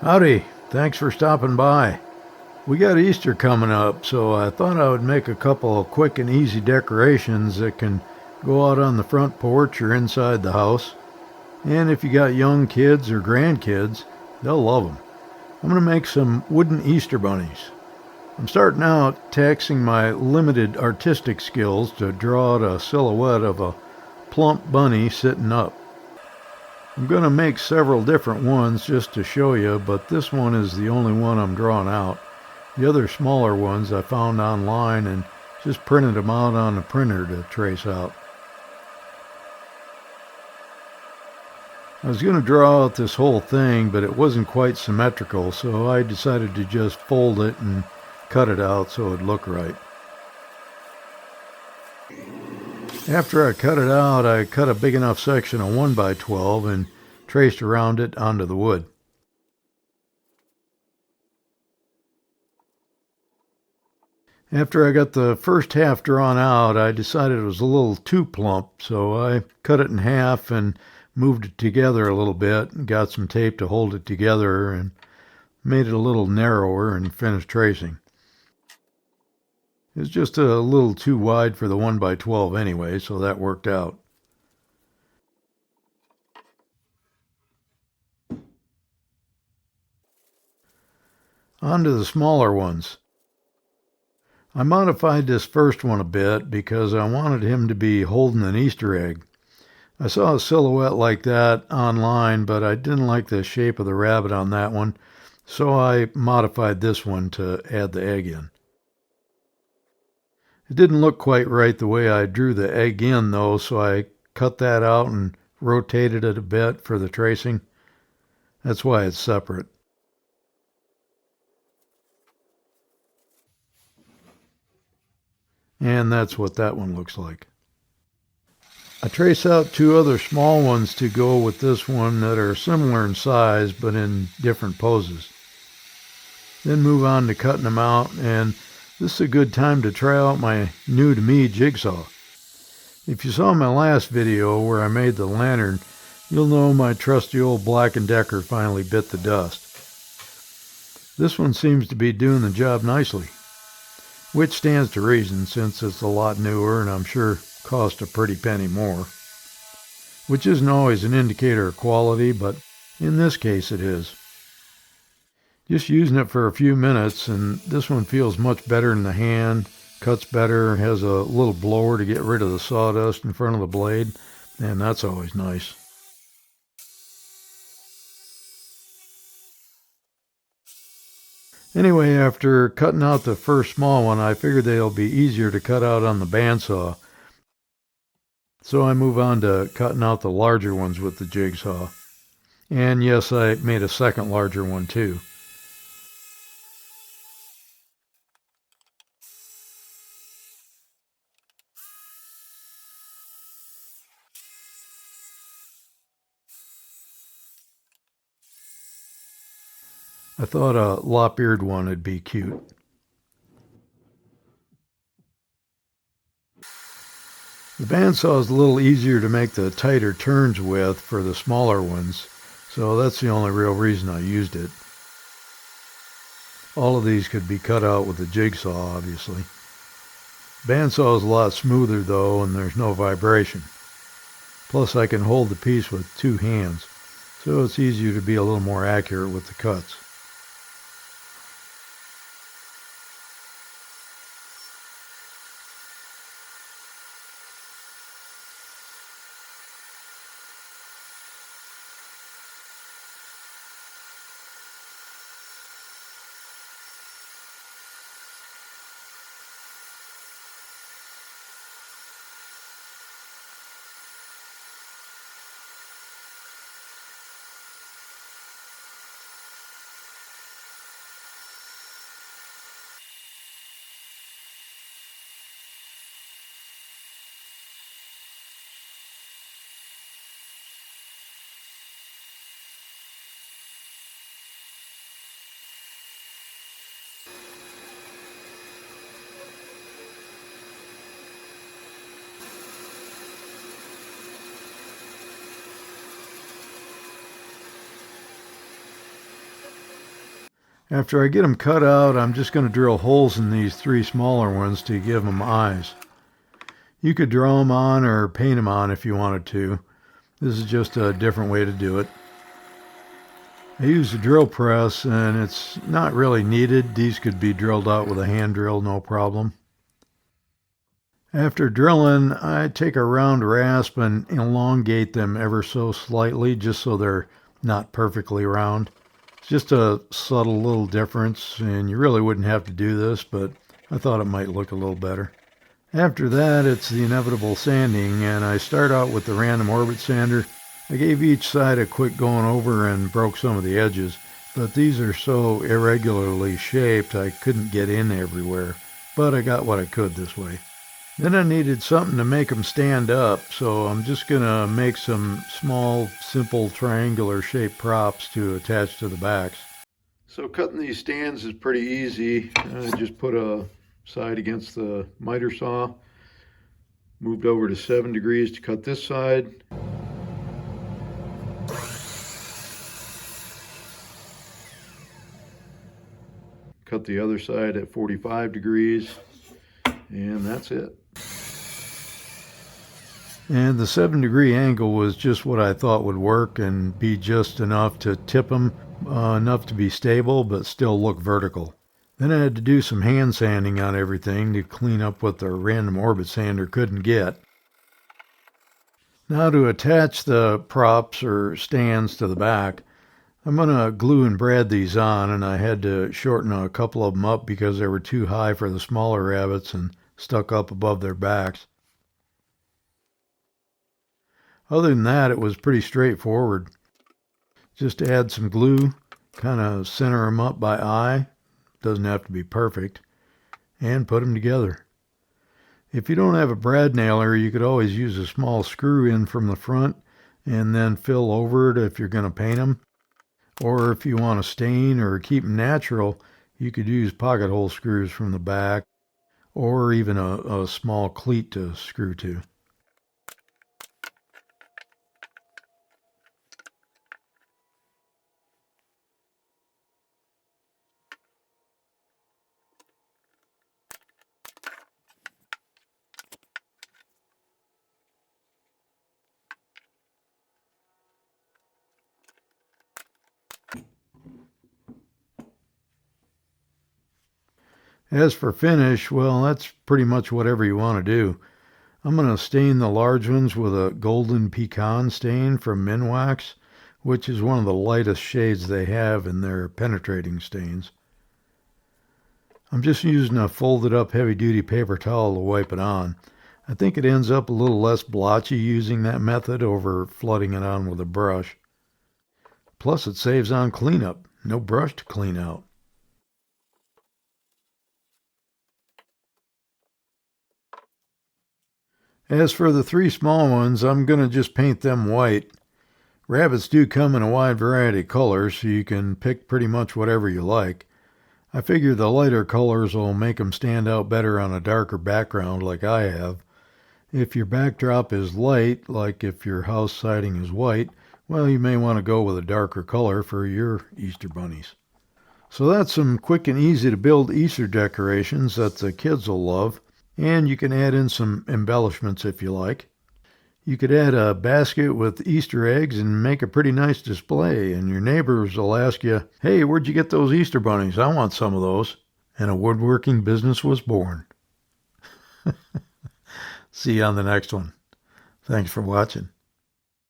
Howdy, thanks for stopping by. We got Easter coming up, so I thought I would make a couple of quick and easy decorations that can go out on the front porch or inside the house. And if you got young kids or grandkids, they'll love them. I'm going to make some wooden Easter bunnies. I'm starting out taxing my limited artistic skills to draw out a silhouette of a plump bunny sitting up. I'm going to make several different ones just to show you, but this one is the only one I'm drawing out. The other smaller ones I found online and just printed them out on a printer to trace out. I was going to draw out this whole thing, but it wasn't quite symmetrical, so I decided to just fold it and cut it out so it'd look right. After I cut it out, I cut a big enough section of 1x12 and traced around it onto the wood. After I got the first half drawn out, I decided it was a little too plump, so I cut it in half and moved it together a little bit and got some tape to hold it together and made it a little narrower and finished tracing. It was just a little too wide for the 1x12 anyway, so that worked out. On to the smaller ones. I modified this first one a bit because I wanted him to be holding an Easter egg. I saw a silhouette like that online, but I didn't like the shape of the rabbit on that one, so I modified this one to add the egg in. It didn't look quite right the way I drew the egg in, though, so I cut that out and rotated it a bit for the tracing. That's why it's separate. And that's what that one looks like. I trace out two other small ones to go with this one that are similar in size but in different poses. Then move on to cutting them out, and this is a good time to try out my new to me jigsaw. If you saw my last video where I made the lantern, you'll know my trusty old Black & Decker finally bit the dust. This one seems to be doing the job nicely, which stands to reason since it's a lot newer and I'm sure cost a pretty penny more. Which isn't always an indicator of quality, but in this case it is. Just using it for a few minutes, and this one feels much better in the hand, cuts better, has a little blower to get rid of the sawdust in front of the blade, and that's always nice. Anyway, after cutting out the first small one, I figured they'll be easier to cut out on the bandsaw. So I move on to cutting out the larger ones with the jigsaw. And yes, I made a second larger one too. I thought a lop-eared one would be cute. The bandsaw is a little easier to make the tighter turns with for the smaller ones, so that's the only real reason I used it. All of these could be cut out with a jigsaw, obviously. Bandsaw is a lot smoother though, and there's no vibration. Plus I can hold the piece with two hands, so it's easier to be a little more accurate with the cuts. After I get them cut out, I'm just going to drill holes in these 3 smaller ones to give them eyes. You could draw them on or paint them on if you wanted to. This is just a different way to do it. I use a drill press and it's not really needed. These could be drilled out with a hand drill, no problem. After drilling, I take a round rasp and elongate them ever so slightly just so they're not perfectly round. It's just a subtle little difference, and you really wouldn't have to do this, but I thought it might look a little better. After that, it's the inevitable sanding, and I start out with the random orbit sander. I gave each side a quick going over and broke some of the edges, but these are so irregularly shaped I couldn't get in everywhere, but I got what I could this way. Then I needed something to make them stand up, so I'm just going to make some small, simple triangular shaped props to attach to the backs. So cutting these stands is pretty easy. I just put a side against the miter saw, moved over to 7 degrees to cut this side. Cut the other side at 45 degrees, and that's it. And the 7-degree angle was just what I thought would work and be just enough to tip them, enough to be stable, but still look vertical. Then I had to do some hand sanding on everything to clean up what the random orbit sander couldn't get. Now to attach the props or stands to the back, I'm going to glue and brad these on, and I had to shorten a couple of them up because they were too high for the smaller rabbits and stuck up above their backs. Other than that, it was pretty straightforward. Just add some glue, kind of center them up by eye, doesn't have to be perfect, and put them together. If you don't have a brad nailer, you could always use a small screw in from the front and then fill over it if you're going to paint them. Or if you want to stain or keep them natural, you could use pocket hole screws from the back, or even a small cleat to screw to. As for finish, well, that's pretty much whatever you want to do. I'm going to stain the large ones with a golden pecan stain from Minwax, which is one of the lightest shades they have in their penetrating stains. I'm just using a folded up heavy duty paper towel to wipe it on. I think it ends up a little less blotchy using that method over flooding it on with a brush. Plus it saves on cleanup, no brush to clean out. As for the 3 small ones, I'm going to just paint them white. Rabbits do come in a wide variety of colors, so you can pick pretty much whatever you like. I figure the lighter colors will make them stand out better on a darker background like I have. If your backdrop is light, like if your house siding is white, well, you may want to go with a darker color for your Easter bunnies. So that's some quick and easy to build Easter decorations that the kids will love. And you can add in some embellishments if you like. You could add a basket with Easter eggs and make a pretty nice display, and your neighbors will ask you, "Hey, where'd you get those Easter bunnies? I want some of those." And a woodworking business was born. See you on the next one. Thanks for watching.